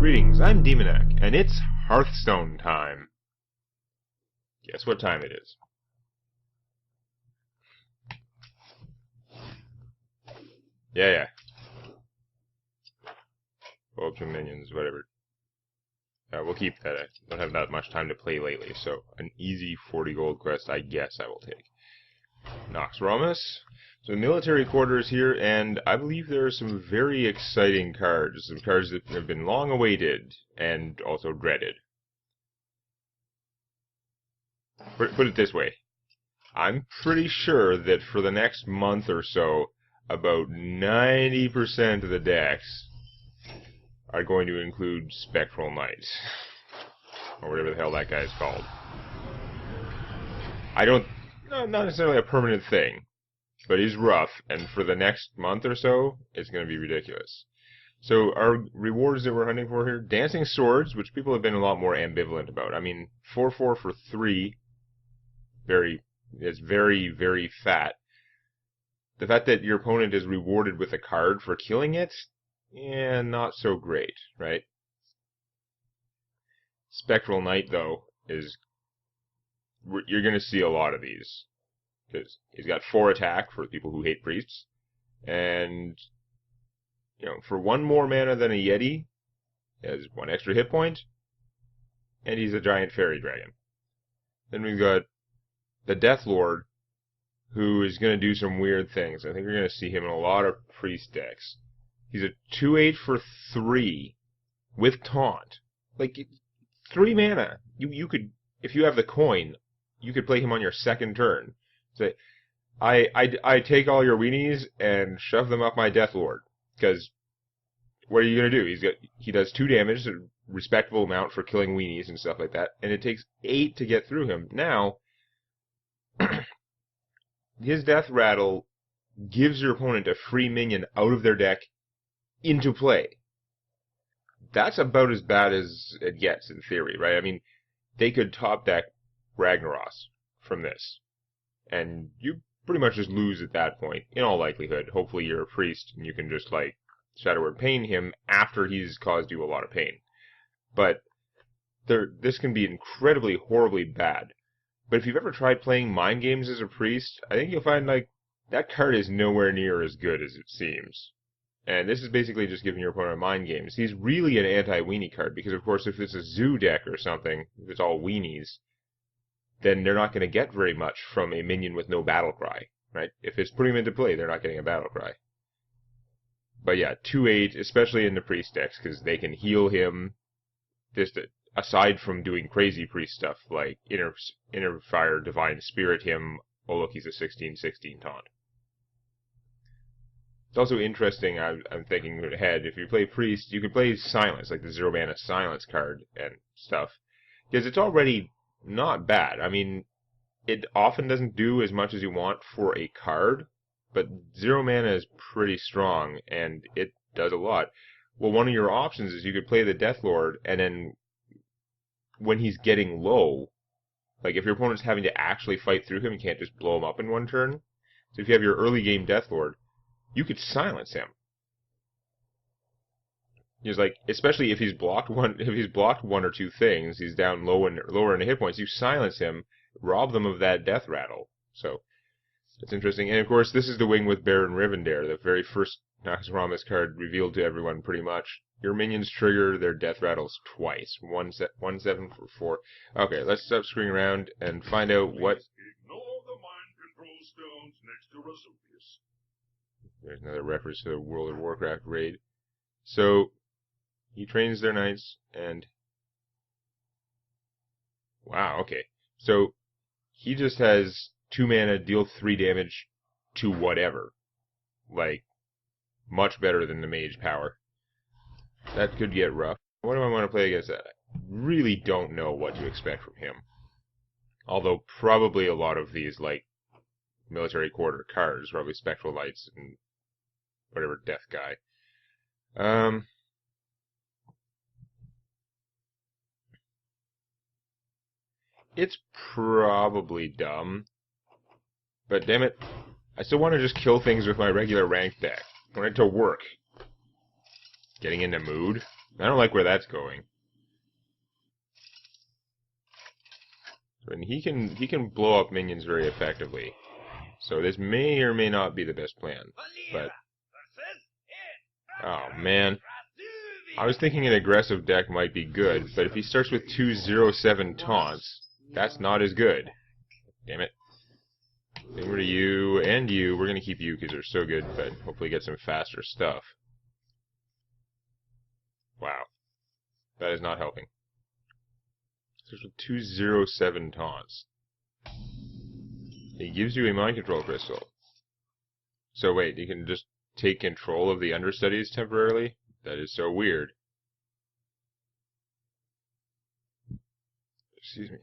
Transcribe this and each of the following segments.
Greetings, I'm Demonac, and it's Hearthstone time. Guess what time it is? Yeah. Bulbs and minions, whatever. We'll keep that. I don't have that much time to play lately, so an easy 40 gold quest I guess I will take. Naxxramas. So military quarters here, and I believe there are some very exciting cards. Some cards that have been long awaited, and also dreaded. Put it this way. I'm pretty sure that for the next month or so, about 90% of the decks are going to include Spectral Knights. Or whatever the hell that guy is called. Not necessarily a permanent thing, but he's rough, and for the next month or so, it's going to be ridiculous. So our rewards that we're hunting for here, Dancing Swords, which people have been a lot more ambivalent about. I mean, 4/4 for 3, it's very, very fat. The fact that your opponent is rewarded with a card for killing it, not so great, right? Spectral Knight, though, you're going to see a lot of these. Because he's got 4 attack for people who hate priests. And, for 1 more mana than a Yeti, he has 1 extra hit point. And he's a giant fairy dragon. Then we've got the Death Lord, who is going to do some weird things. I think we're going to see him in a lot of priest decks. He's a 2/8 for 3 with taunt. Like, 3 mana. You could, if you have the coin, you could play him on your second turn. Say, I take all your weenies and shove them up my Death Lord. Because what are you going to do? He does 2 damage, a respectable amount for killing weenies and stuff like that, and it takes 8 to get through him. Now, his Death Rattle gives your opponent a free minion out of their deck into play. That's about as bad as it gets, in theory, right? I mean, they could top deck Ragnaros from this. And you pretty much just lose at that point, in all likelihood. Hopefully you're a priest, and you can just, Shadow Word Pain him after he's caused you a lot of pain. But this can be incredibly, horribly bad. But if you've ever tried playing mind games as a priest, I think you'll find, that card is nowhere near as good as it seems. And this is basically just giving your opponent mind games. He's really an anti-weenie card, because, of course, if it's a zoo deck or something, if it's all weenies, then they're not going to get very much from a minion with no battle cry, right? If it's putting him into play, they're not getting a battle cry. But yeah, 2/8, especially in the priest decks, because they can heal him, just aside from doing crazy priest stuff, like Inner Fire, Divine Spirit him, oh look, he's a 16/16 taunt. It's also interesting, I'm thinking ahead, if you play priest, you can play Silence, like the 0 mana Silence card and stuff, because it's already not bad. I mean, it often doesn't do as much as you want for a card, but 0 mana is pretty strong, and it does a lot. Well, one of your options is you could play the Death Lord, and then when he's getting low, like if your opponent's having to actually fight through him, you can't just blow him up in 1 turn. So if you have your early game Death Lord, you could silence him. He's especially if he's blocked 1 or 2 things, he's down lower in the hit points, you silence him, rob them of that Death Rattle. So, it's interesting. And of course, this is the wing with Baron Rivendare, the very first Naxxramas card revealed to everyone pretty much. Your minions trigger their Death Rattles twice. 1/7 for 4. Okay, let's stop screwing around and find out what... Ignore the mind control stones next to Vesuvius. There's another reference to the World of Warcraft raid. So, he trains their knights, and... Wow, okay. So, he just has 2 mana, deal 3 damage to whatever. Much better than the mage power. That could get rough. What do I want to play against that? I really don't know what to expect from him. Although, probably a lot of these, military quarter cards, probably Spectral Knights and whatever death guy. It's probably dumb, but damn it, I still want to just kill things with my regular ranked deck. I want it to work. Getting in the mood? I don't like where that's going. And he can blow up minions very effectively. So this may or may not be the best plan. But oh man. I was thinking an aggressive deck might be good, but if he starts with 2/07 taunts, that's not as good. Damn it. Getting rid of you and you. We're going to keep you because they're so good, but hopefully get some faster stuff. Wow. That is not helping. Starts with 2/07 taunts. He gives you a mind control crystal. So wait, you can just take control of the understudies temporarily? That is so weird. Excuse me.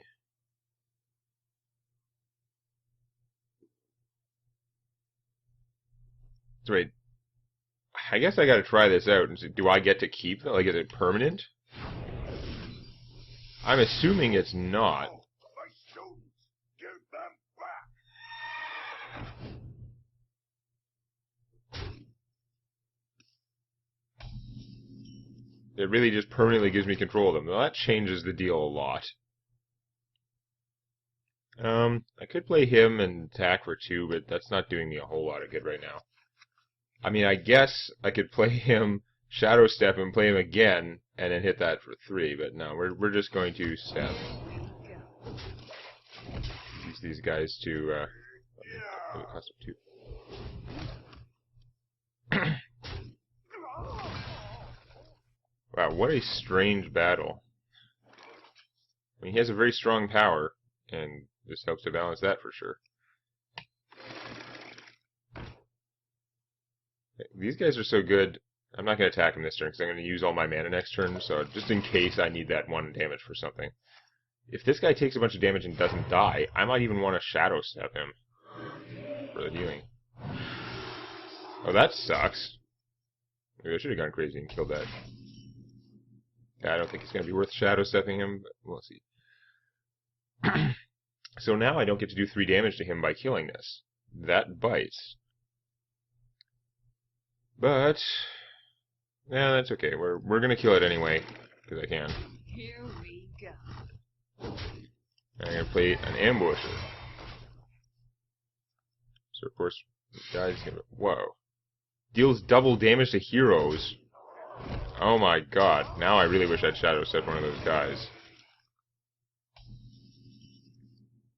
So wait, I guess I gotta try this out and see, do I get to keep them? Like, is it permanent? I'm assuming it's not. My students, give them back. It really just permanently gives me control of them. Well, that changes the deal a lot. I could play him and attack for 2, but that's not doing me a whole lot of good right now. I mean, I guess I could play him, Shadow Step, and play him again, and then hit that for 3, but no, we're just going to step. Use these guys to, cost of 2. Wow, what a strange battle. I mean, he has a very strong power, and this helps to balance that for sure. These guys are so good, I'm not going to attack him this turn because I'm going to use all my mana next turn, so just in case I need that 1 damage for something. If this guy takes a bunch of damage and doesn't die, I might even want to Shadow Step him for the healing. Oh, that sucks. Maybe I should have gone crazy and killed that. I don't think it's going to be worth Shadow Stepping him, but we'll see. So now I don't get to do 3 damage to him by killing this. That bites. But yeah, that's okay. We're gonna kill it anyway because I can. Here we go. And I'm gonna play an ambusher. So of course, this guy's gonna deals double damage to heroes. Oh my god! Now I really wish I'd Shadow Step one of those guys.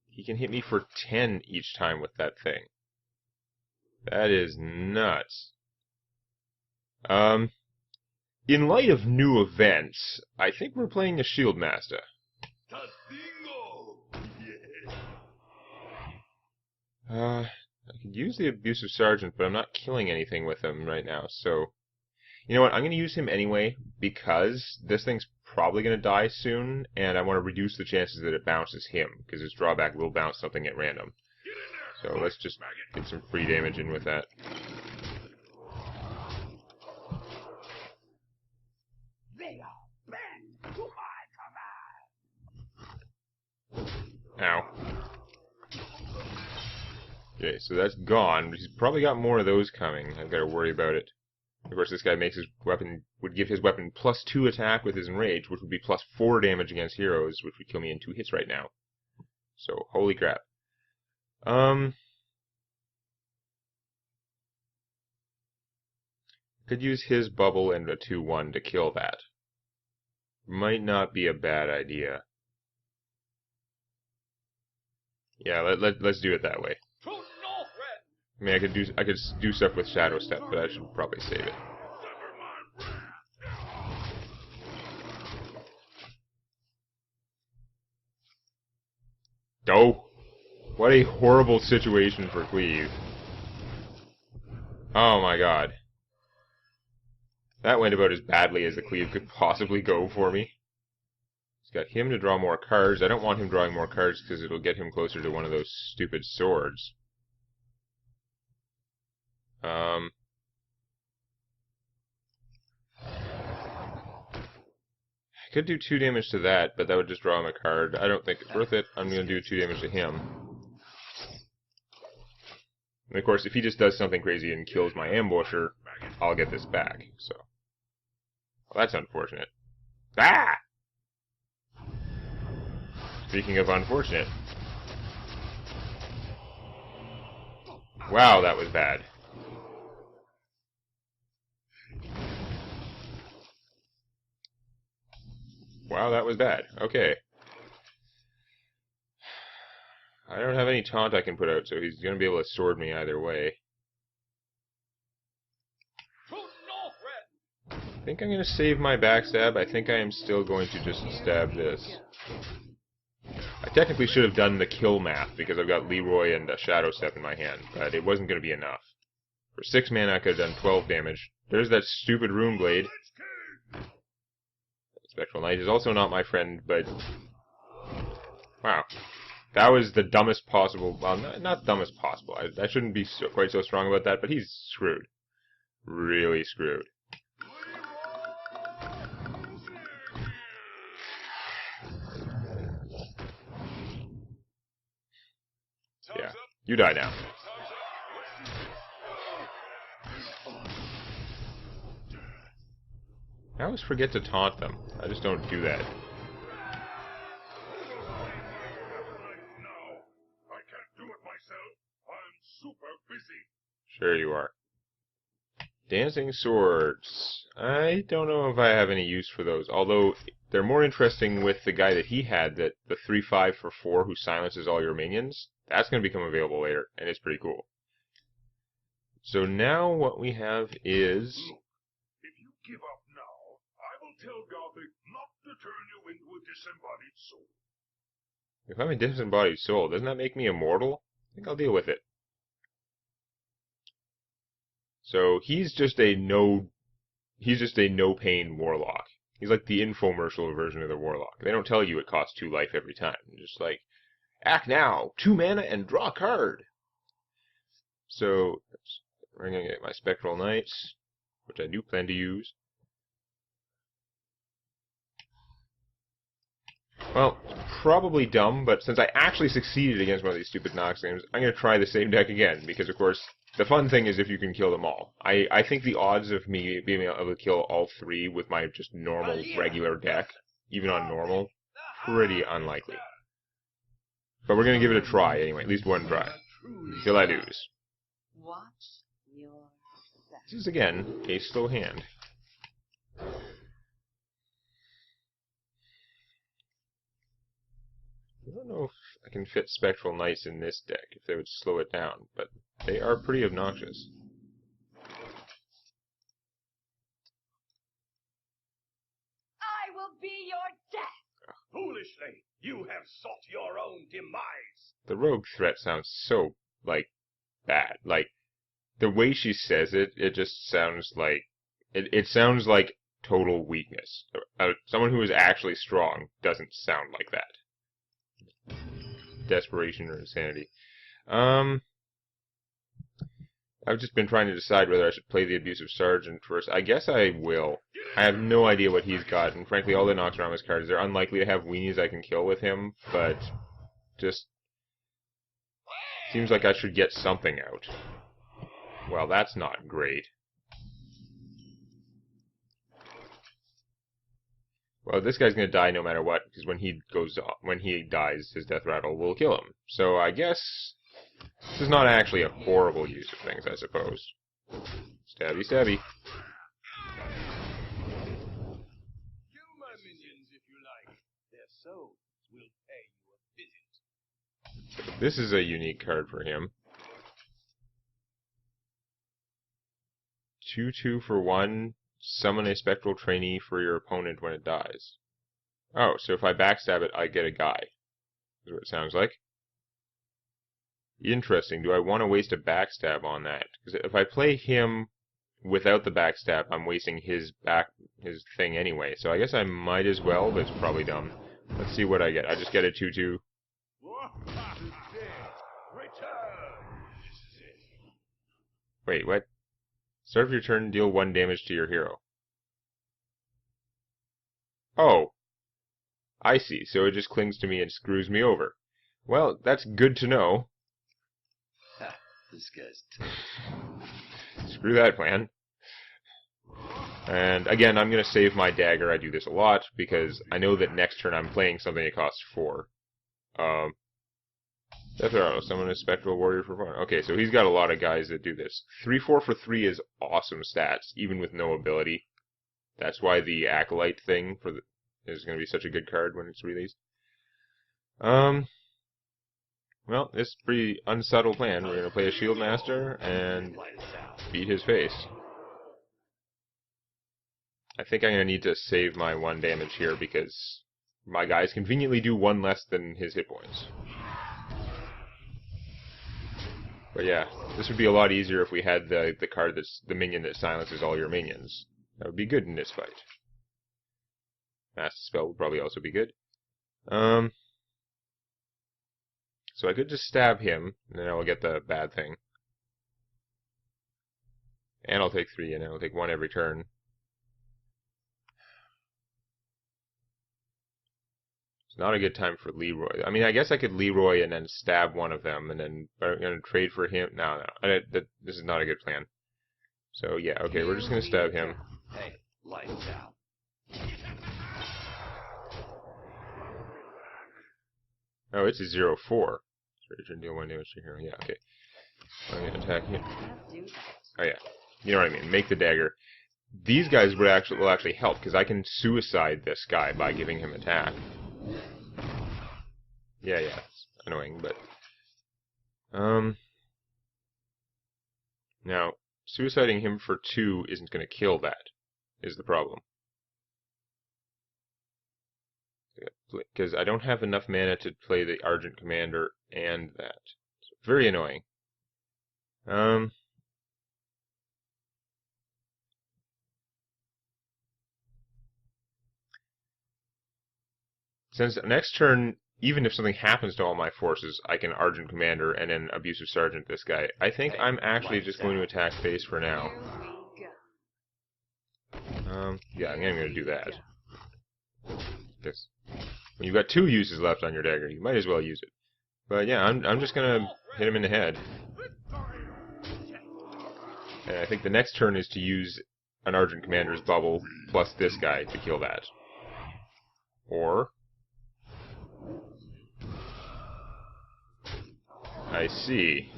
He can hit me for 10 each time with that thing. That is nuts. In light of new events, I think we're playing a Shield Master. I could use the Abusive Sergeant, but I'm not killing anything with him right now, so... You know what, I'm going to use him anyway, because this thing's probably going to die soon, and I want to reduce the chances that it bounces him, because his drawback will bounce something at random. So let's just get some free damage in with that. Ow. Okay, so that's gone. He's probably got more of those coming. I've got to worry about it. Of course, this guy makes his weapon, would give his weapon +2 attack with his enrage, which would be +4 damage against heroes, which would kill me in 2 hits right now. So, holy crap. Could use his bubble and a 2/1 to kill that. Might not be a bad idea. Yeah, let's do it that way. I mean, I could do stuff with Shadow Step, but I should probably save it. Oh, what a horrible situation for Cleave. Oh my god. That went about as badly as the Cleave could possibly go for me. He's got him to draw more cards. I don't want him drawing more cards because it'll get him closer to one of those stupid swords. I could do 2 damage to that, but that would just draw him a card. I don't think it's worth it. I'm going to do 2 damage to him. And of course, if he just does something crazy and kills my ambusher, I'll get this back. So Well, that's unfortunate. Ah! Speaking of unfortunate. Wow, that was bad. Wow, that was bad. Okay. I don't have any taunt I can put out, so he's going to be able to sword me either way. I think I'm going to save my backstab. I think I am still going to just stab this. I technically should have done the kill math, because I've got Leroy and a Shadow Step in my hand, but it wasn't going to be enough. For 6 mana, I could have done 12 damage. There's that stupid Rune Blade. Spectral Knight is also not my friend, but... Wow. That was the dumbest possible... Well, not dumbest possible. I shouldn't be quite so strong about that, but he's screwed. Really screwed. Yeah. You die now. I always forget to taunt them. I just don't do that. No, I can't do it myself. I'm super busy. Sure you are. Dancing Swords. I don't know if I have any use for those, although they're more interesting with the guy that he had, that the 3/5 for 4 who silences all your minions. That's going to become available later, and it's pretty cool. So now what we have is... If you give up now, I will tell Gothic not to turn you into a disembodied soul. If I'm a disembodied soul, doesn't that make me immortal? I think I'll deal with it. So he's just a no pain warlock. He's like the infomercial version of the warlock. They don't tell you it costs 2 life every time. They're just like, act now, 2 mana and draw a card. So we're gonna get my Spectral Knights, which I do plan to use. Well, probably dumb, but since I actually succeeded against one of these stupid Nox games, I'm going to try the same deck again, because of course, the fun thing is if you can kill them all. I think the odds of me being able to kill all 3 with my just normal, regular deck, even on normal, pretty unlikely. But we're going to give it a try anyway, at least one try, until I lose. Watch your back. This is, again, a slow hand. I don't know if I can fit Spectral Knights in this deck, if they would slow it down, but they are pretty obnoxious. I will be your death. Foolishly, you have sought your own demise. The rogue threat sounds so, like, bad. Like, the way she says it, it just sounds like... It sounds like total weakness. Someone who is actually strong doesn't sound like that. Desperation or insanity. I've just been trying to decide whether I should play the Abusive Sergeant first. I guess I will. I have no idea what he's got, and frankly, all the Naxxramas cards, they're unlikely to have weenies I can kill with him, but just seems like I should get something out. Well, that's not great. Well, this guy's going to die no matter what, because when he dies, his Death Rattle will kill him. So I guess this is not actually a horrible use of things, I suppose. Stabby, stabby. Kill my minions if you like. Their souls will pay you a visit. This is a unique card for him. 2/2 for 1. Summon a Spectral Trainee for your opponent when it dies. Oh, so if I backstab it, I get a guy. Is what it sounds like. Interesting. Do I want to waste a backstab on that? Because if I play him without the backstab, I'm wasting his thing anyway. So I guess I might as well, but it's probably dumb. Let's see what I get. I just get a 2/2. Wait, what? Start of your turn, deal 1 damage to your hero. Oh. I see, so it just clings to me and screws me over. Well, that's good to know. Ha, this guy's tough. Screw that plan. And again, I'm going to save my dagger. I do this a lot because I know that next turn I'm playing something that costs 4. Death Rattle, summon a Spectral Warrior for fun. Okay, so he's got a lot of guys that do this. 3/4 for 3 is awesome stats, even with no ability. That's why the Acolyte thing is going to be such a good card when it's released. Well, this is a pretty unsubtle plan. We're going to play a Shield Master and beat his face. I think I'm going to need to save my 1 damage here because my guys conveniently do 1 less than his hit points. But yeah, this would be a lot easier if we had the card that's the minion that silences all your minions. That would be good in this fight. Master Spell would probably also be good. So I could just stab him, and then I'll get the bad thing. And I'll take 3, and I'll take 1 every turn. It's not a good time for Leroy. I mean, I guess I could Leroy and then stab one of them, and then I'm going to trade for him. No. This is not a good plan. So, yeah, okay, we're just going to stab him. Hey, lights out. Oh, it's a 0/4. So deal 1 damage to hero. Yeah, okay. I'm going to attack him. Oh, yeah. You know what I mean. Make the dagger. These guys will actually help, because I can suicide this guy by giving him attack. Yeah, it's annoying, but... Now, suiciding him for 2 isn't going to kill that, is the problem. Because I don't have enough mana to play the Argent Commander and that. So, very annoying. Since next turn, even if something happens to all my forces, I can Argent Commander and then Abusive Sergeant this guy. I think I'm actually just going to attack face for now. Yeah, I'm going to do that. Because when you've got 2 uses left on your dagger, you might as well use it. But yeah, I'm just going to hit him in the head. And I think the next turn is to use an Argent Commander's bubble plus this guy to kill that. Or... I see.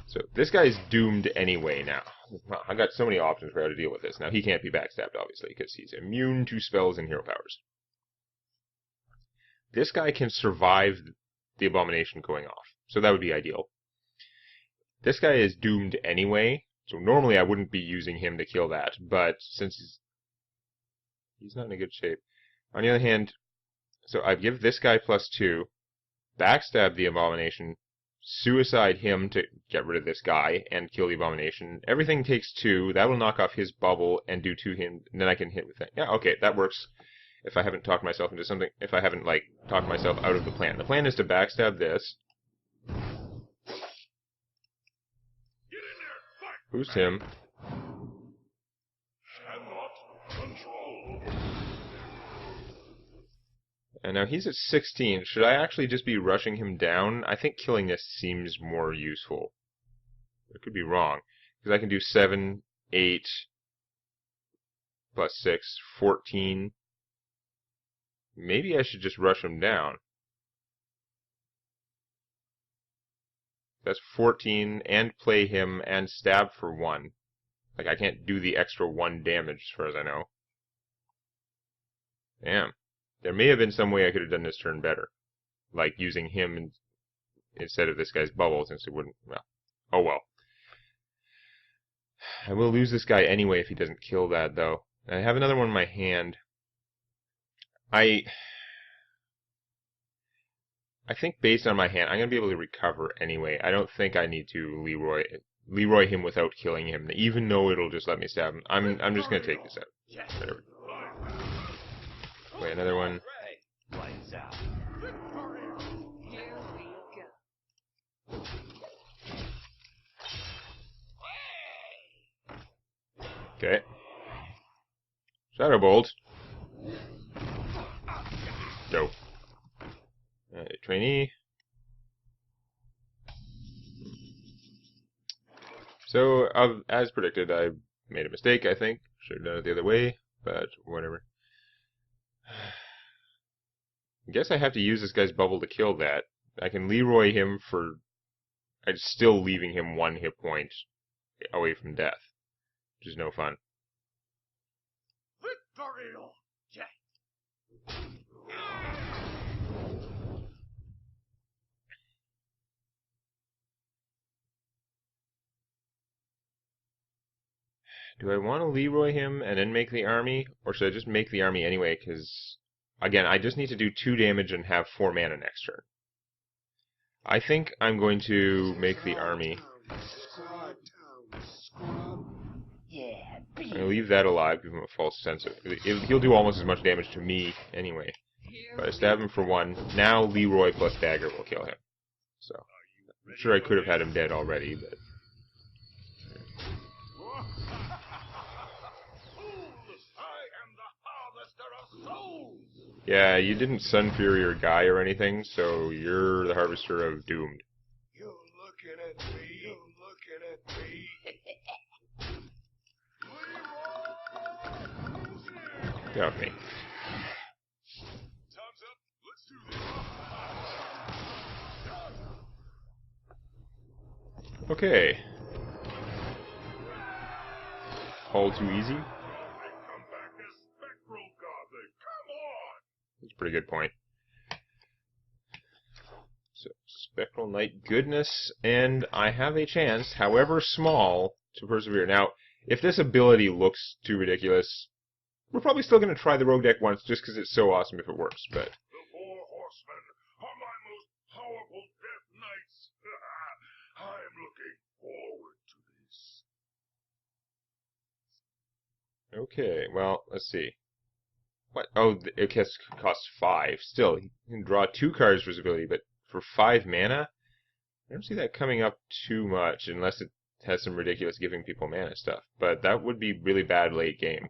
So this guy's doomed anyway now. Wow, I got so many options for how to deal with this. Now he can't be backstabbed, obviously, because he's immune to spells and hero powers. This guy can survive the Abomination going off, so that would be ideal. This guy is doomed anyway, so normally I wouldn't be using him to kill that, but since he's not in a good shape. On the other hand, so I give this guy +2, backstab the Abomination, suicide him to get rid of this guy and kill the Abomination. Everything takes 2. That will knock off his bubble and do 2 him, and then I can hit with that. Yeah, okay, that works. If I haven't talked myself into something, if I haven't, like, talked myself out of the plan. The plan is to backstab this. Boost him. And now he's at 16. Should I actually just be rushing him down? I think killing this seems more useful. I could be wrong. Because I can do 7, 8, plus 6, 14. Maybe I should just rush him down. That's 14, and play him, and stab for 1. Like, I can't do the extra 1 damage, as far as I know. Damn. There may have been some way I could have done this turn better. Like using him instead of this guy's bubble, since it wouldn't... Well. Oh well. I will lose this guy anyway if he doesn't kill that, though. I have another one in my hand. I think based on my hand, I'm going to be able to recover anyway. I don't think I need to Leroy him without killing him, even though it'll just let me stab him. I'm just going to take this out. Whatever. Play another one. Lights out. Here we go. Okay. Shadow Bolt. Go. Trainee. So, as predicted, I Made a mistake, I think. Should have done it the other way, but whatever. I guess I have to use this guy's bubble to kill that. I can Leroy him for... I'm still leaving him 1 hit point away from death, which is no fun. Victory or death! Do I want to Leroy him and then make the army? Or should I just make the army anyway? Because, again, I just need to do 2 damage and have 4 mana next turn. I think I'm going to make the army. I'm going to leave that alive, give him a false sense of... He'll do almost as much damage to me anyway. But I stab him for 1. Now Leroy plus dagger will kill him. So, I'm sure I could have had him dead already, but... Yeah, you didn't Sun Fury or Guy or anything, so you're the Harvester of Doomed. You're looking at me. You're looking at me. Get off me. Time's up. Let's do this. Okay. All too easy? Come back as spectral gothic. Come on! That's a pretty good point. So, Spectral Knight goodness, and I have a chance, however small, to persevere. Now, if this ability looks too ridiculous, we're probably still going to try the Rogue deck once, just because it's so awesome if it works, but... The 4 horsemen are my most powerful death knights. I'm looking forward to this. Okay, well, let's see. What? Oh, it costs 5. Still, you can draw 2 cards for his ability, but for 5 mana? I don't see that coming up too much, unless it has some ridiculous giving people mana stuff. But that would be really bad late game.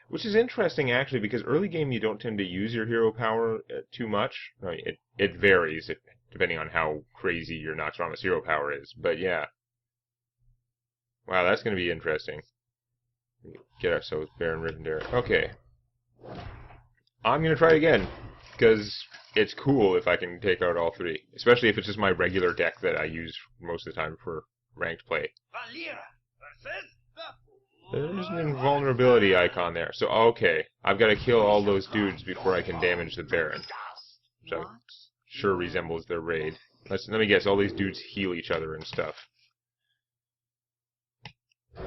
Which is interesting, actually, because early game you don't tend to use your hero power too much. I mean, it varies, depending on how crazy your Naxxramas hero power is. But yeah. Wow, that's going to be interesting. Get ourselves Baron Rivendare. Okay. I'm going to try it again, because it's cool if I can take out all 3. Especially if it's just my regular deck that I use most of the time for ranked play. There's an invulnerability icon there. So, okay. I've got to kill all those dudes before I can damage the Baron. Which I'm sure resembles their raid. Let me guess, all these dudes heal each other and stuff. Of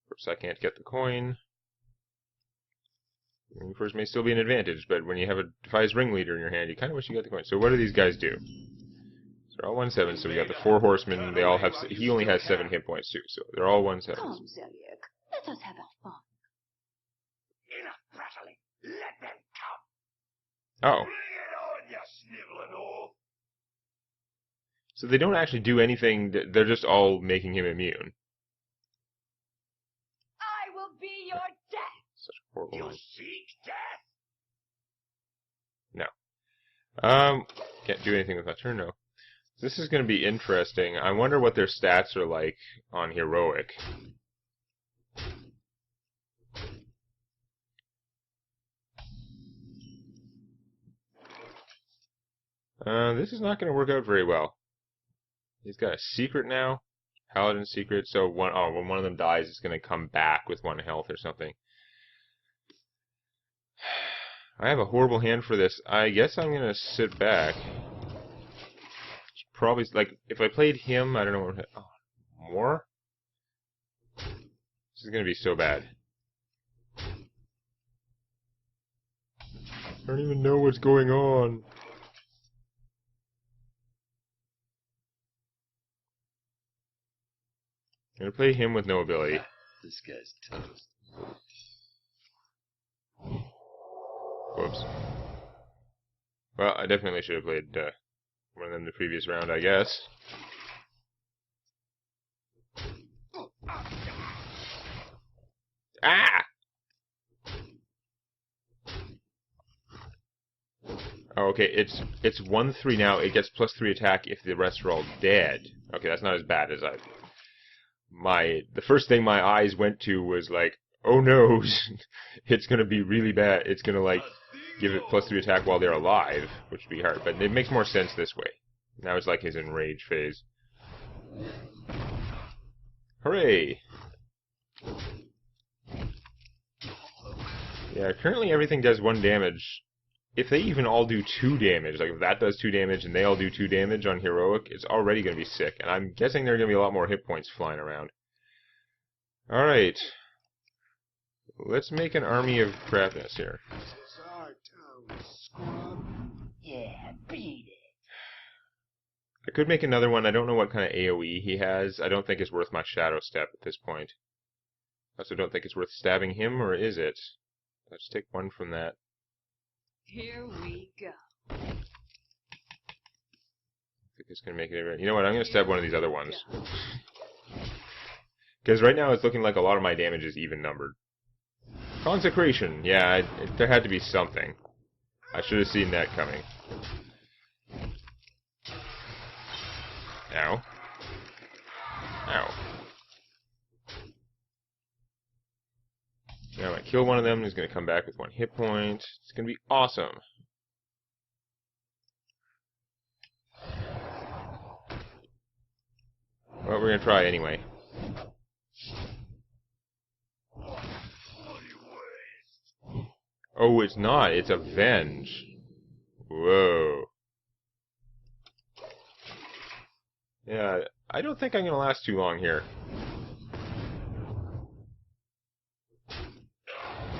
course, I can't get the coin. First may still be an advantage, but when you have a Defies Ringleader in your hand, you kind of wish you got the coin. So what do these guys do? So they're all 1/7, so we got the 4 horsemen. They all have... He only has 7 hit points, too, so they're all 1/7. Come, Zeliek, let us have our fun. Enough prattling. Let them come. Oh. Bring it on, you sniveling oaf. So they don't actually do anything. They're just all making him immune. I will be your death. Such a horrible... You seek death. No. Can't do anything with my turn, no. This is going to be interesting. I wonder what their stats are like on Heroic. This is not going to work out very well. He's got a secret now. Paladin secret. So when one of them dies, it's going to come back with 1 health or something. I have a horrible hand for this. I guess I'm going to sit back. Probably, like, if I played him, I don't know what... Oh, more? This is going to be so bad. I don't even know what's going on. I'm going to play him with no ability. This guy's toast. Whoops. Well, I definitely should have played one of them the previous round, I guess. Ah! Oh, okay, it's 1/3 now. It gets +3 attack if the rest are all dead. Okay, that's not as bad as I the first thing my eyes went to was like, oh no, it's gonna be really bad. It's gonna like give it +3 attack while they're alive, which would be hard. But it makes more sense this way. Now it's like his enrage phase. Hooray! Yeah, currently everything does 1 damage. If they even all do 2 damage, like if that does 2 damage and they all do 2 damage on Heroic, it's already going to be sick. And I'm guessing there are going to be a lot more hit points flying around. Alright. Let's make an army of crapness here. Yeah, beat it. I could make another one. I don't know what kind of AoE he has. I don't think it's worth my Shadow Step at this point. I also don't think it's worth stabbing him, or is it? Let's take 1 from that. Here we go. I think it's going to make it... You know what? I'm going to stab one of these other ones. Because right now it's looking like a lot of my damage is even numbered. Consecration. Yeah, there had to be something. I should have seen that coming. Ow. Ow. Now I kill one of them, he's going to come back with 1 hit point. It's going to be awesome. Well, we're going to try anyway. Oh, it's not. It's Avenge. Whoa. Yeah, I don't think I'm going to last too long here.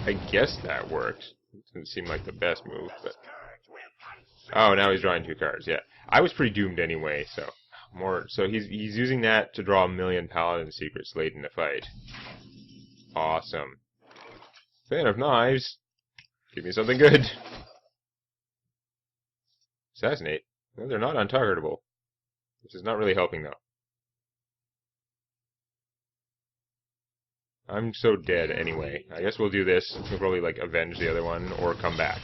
I guess that worked. It doesn't seem like the best move, but... Oh, now he's drawing 2 cards, yeah. I was pretty doomed anyway, so... So he's using that to draw 1,000,000 Paladin secrets late in the fight. Awesome. Fan of Knives. Give me something good. Assassinate. No, they're not untargetable. This is not really helping, though. I'm so dead anyway. I guess we'll do this. We'll probably, like, avenge the other one, or come back.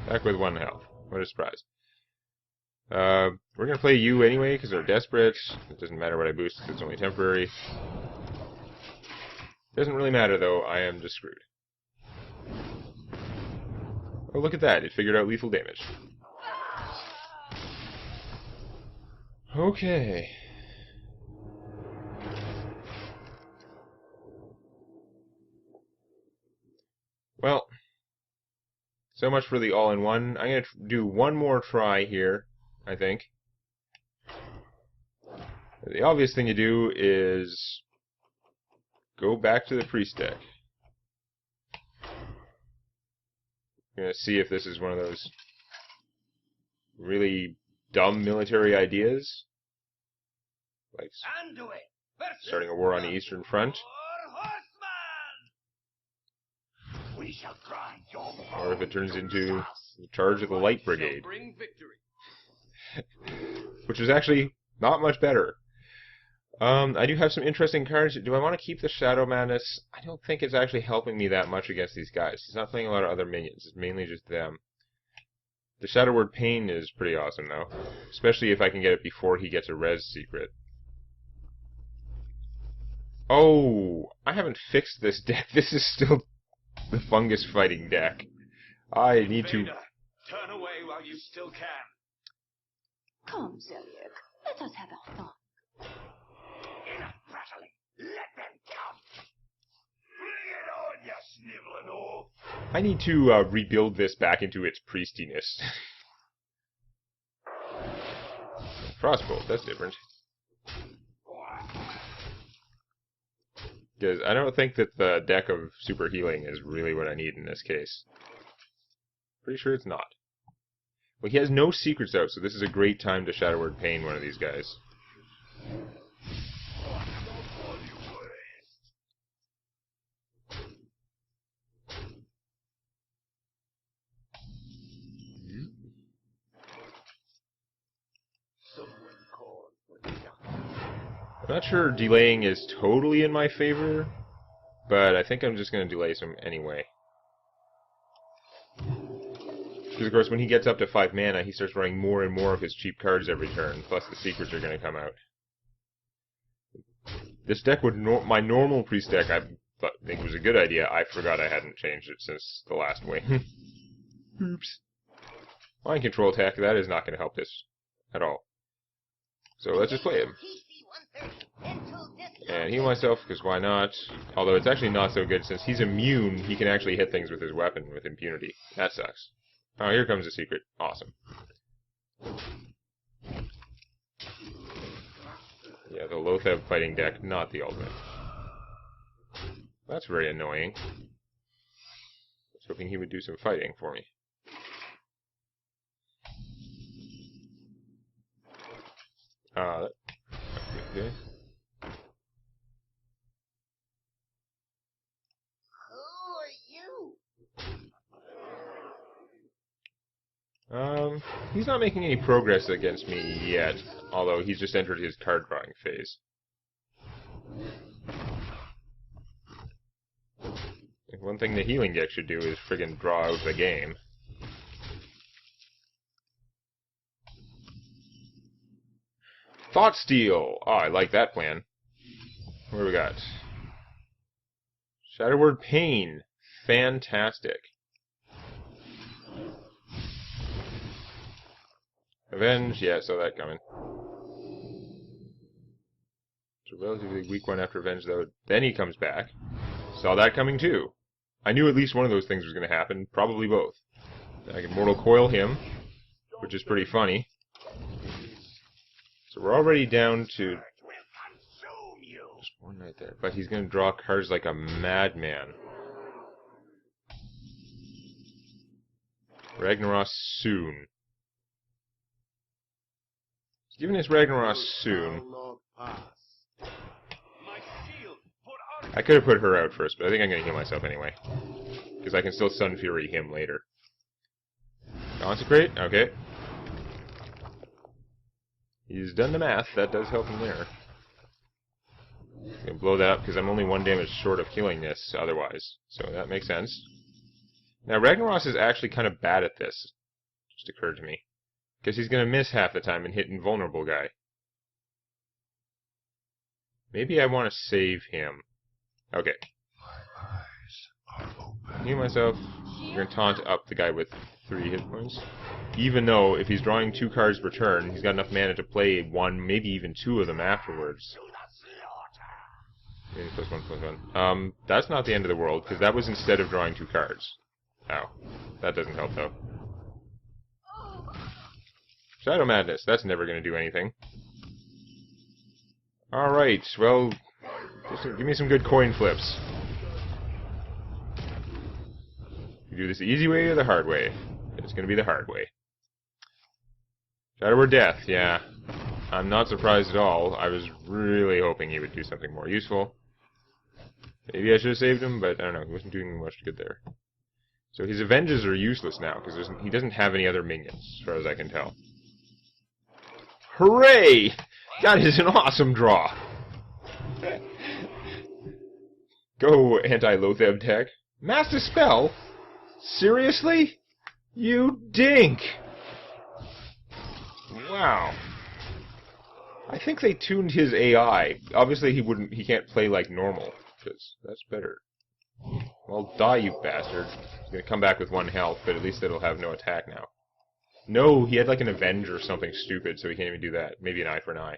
Back with 1 health. What a surprise. We're gonna play you anyway, because they're desperate. It doesn't matter what I boost, because it's only temporary. Doesn't really matter, though. I am just screwed. Oh, look at that. It figured out lethal damage. Okay. Well, so much for the all-in-one. I'm going to do 1 more try here, I think. The obvious thing to do is go back to the priest deck. I'm going to see if this is one of those really dumb military ideas. Like starting a war on the Eastern Front. We shall grind your Or if it turns into the charge of the Light Brigade. Bring victory. Which is actually not much better. I do have some interesting cards. Do I want to keep the Shadow Madness? I don't think it's actually helping me that much against these guys. He's not playing a lot of other minions. It's mainly just them. The Shadow Word Pain is pretty awesome, though. Especially if I can get it before he gets a res secret. Oh! I haven't fixed this deck. This is still the fungus fighting deck. I need to... Turn away while you still can. Come, Zeliek. Let us have our fun. Enough prattling. Let them come. Bring it on, you sniveling oaf. I need to rebuild this back into its priestiness. Frostbolt, that's different. Because I don't think that the deck of super healing is really what I need in this case. Pretty sure it's not. Well, he has no secrets out, so this is a great time to Shadow Word Pain one of these guys. I'm not sure delaying is totally in my favor, but I think I'm just going to delay some anyway. Because, of course, when he gets up to 5 mana, he starts running more and more of his cheap cards every turn, plus the secrets are going to come out. This deck would my normal priest deck. I think was a good idea. I forgot I hadn't changed it since the last wing. Oops. Mind control attack. That is not going to help this at all. So let's just play him. And heal myself, because why not? Although it's actually not so good, since he's immune, he can actually hit things with his weapon with impunity. That sucks. Oh, here comes the secret. Awesome. Yeah, the Lotheb fighting deck, not the ultimate. That's very annoying. I was hoping he would do some fighting for me. Okay. He's not making any progress against me yet, although he's just entered his card drawing phase. One thing the healing deck should do is friggin' draw out the game. Thought Steal! Oh, I like that plan. What do we got? Shadow Word Pain. Fantastic. Avenge, yeah, saw that coming. It's a relatively weak one after Avenge, though. Then he comes back. Saw that coming, too. I knew at least one of those things was going to happen. Probably both. I can Mortal Coil him, which is pretty funny. So we're already down to... Just one right there. But he's going to draw cards like a madman. Ragnaros soon. Giving us Ragnaros soon. I could have put her out first, but I think I'm going to heal myself anyway. Because I can still Sun Fury him later. Consecrate? Okay. He's done the math. That does help him there. I'm going to blow that up because I'm only 1 damage short of killing this otherwise. So that makes sense. Now, Ragnaros is actually kind of bad at this. Just occurred to me. Because he's going to miss half the time and hit invulnerable guy. Maybe I want to save him. Okay. Heal myself. I'm going to taunt up the guy with 3 hit points. Even though, if he's drawing 2 cards per turn, he's got enough mana to play 1, maybe even 2 of them afterwards. Maybe +1/+1. That's not the end of the world, because that was instead of drawing 2 cards. Ow. That doesn't help, though. Shadow Madness, that's never going to do anything. Alright, well, give me some good coin flips. You do this the easy way or the hard way? It's going to be the hard way. Shadow Word Death, yeah. I'm not surprised at all. I was really hoping he would do something more useful. Maybe I should have saved him, but I don't know, he wasn't doing much good there. So his Avenges are useless now, because he doesn't have any other minions, as far as I can tell. Hooray! That is an awesome draw! Go, anti-Lotheb deck. Master Spell? Seriously? You dink! Wow. I think they tuned his AI. Obviously he can't play like normal, because that's better. Well, die, you bastard. He's gonna come back with 1 health, but at least it'll have no attack now. No, he had like an Avenge or something stupid, so he can't even do that. Maybe an eye for an eye.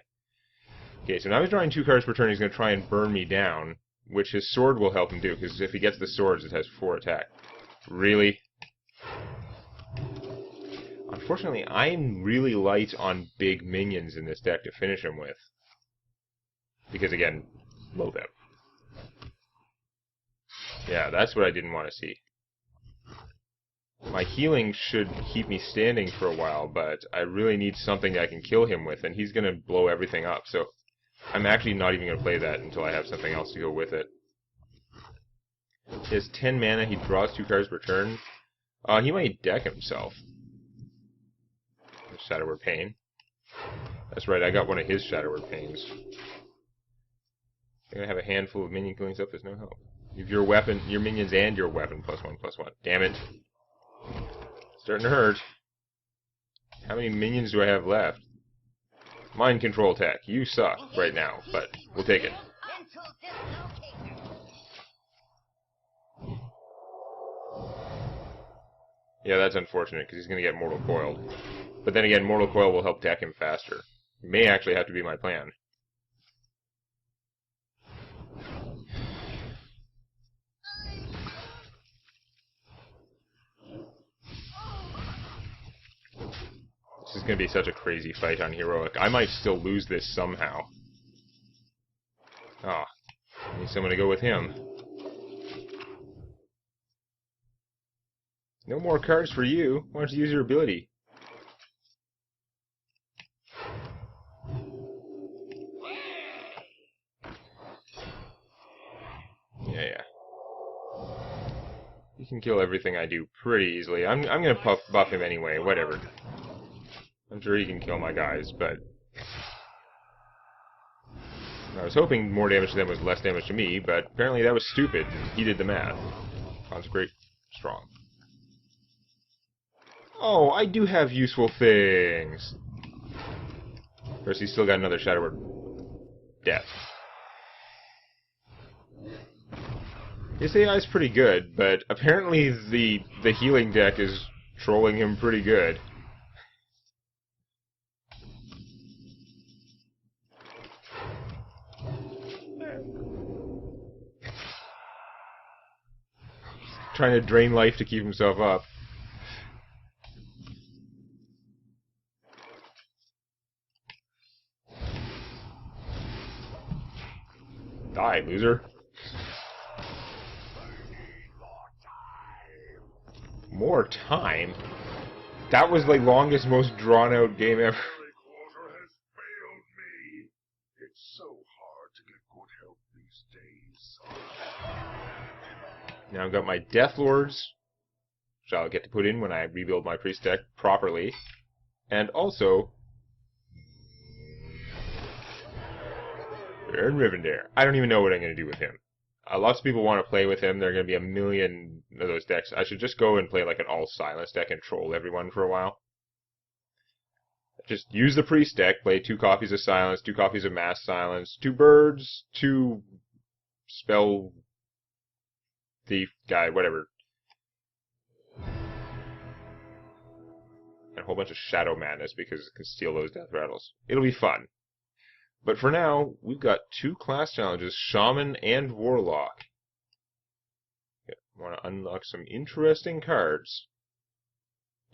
Okay, so now he's drawing 2 cards per turn. He's going to try and burn me down, which his sword will help him do, because if he gets the swords, it has 4 attack. Really? Unfortunately, I'm really light on big minions in this deck to finish him with. Because, again, Lotheb. Yeah, that's what I didn't want to see. My healing should keep me standing for a while, but I really need something I can kill him with, and he's going to blow everything up, so I'm actually not even going to play that until I have something else to go with it. He has 10 mana, he draws 2 cards per turn. He might deck himself. Shadow Word Pain. That's right, I got one of his Shadow Word Pains. I'm going to have a handful of minion killing stuff, there's no help. You have your weapon, your minions and your weapon +1/+1. Damn it. Starting to hurt. How many minions do I have left? Mind control attack. You suck right now, but we'll take it. to dislocate her. Yeah, that's unfortunate, because he's going to get Mortal Coiled. But then again, Mortal Coil will help deck him faster. It may actually have to be my plan. This is going to be such a crazy fight on Heroic. I might still lose this somehow. Ah, I need someone to go with him. No more cards for you. Why don't you use your ability? Yeah. He can kill everything I do pretty easily. I'm gonna buff him anyway, whatever. I'm sure he can kill my guys, but... I was hoping more damage to them was less damage to me, but apparently that was stupid. He did the math. Consecrate strong. Oh, I do have useful things! Of course, he's still got another Shadow Word. Death. His AI is pretty good, but apparently the healing deck is trolling him pretty good. Trying to drain life to keep himself up. Die, loser. More time? That was the longest, most drawn-out game ever. Quarter has failed me. It's so hard to get good help these days. Now I've got my Death Lords, which I'll get to put in when I rebuild my priest deck properly. And also... and Rivendare. I don't even know what I'm going to do with him. Lots of people want to play with him. There are going to be a million of those decks. I should just go and play like an all-silence deck and troll everyone for a while. Just use the priest deck, play 2 copies of silence, 2 copies of mass silence, 2 birds, 2 spell thief guy, whatever. And a whole bunch of shadow madness because it can steal those death rattles. It'll be fun. But for now, we've got 2 class challenges, Shaman and Warlock. Okay, I want to unlock some interesting cards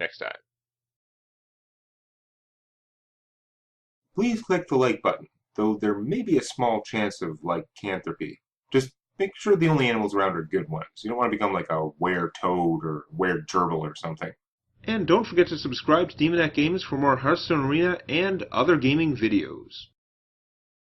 next time. Please click the like button, though there may be a small chance of lycanthropy. Just make sure the only animals around are good ones. You don't want to become like a were-toad or were-gerbil or something. And don't forget to subscribe to Demonac Games for more Hearthstone Arena and other gaming videos.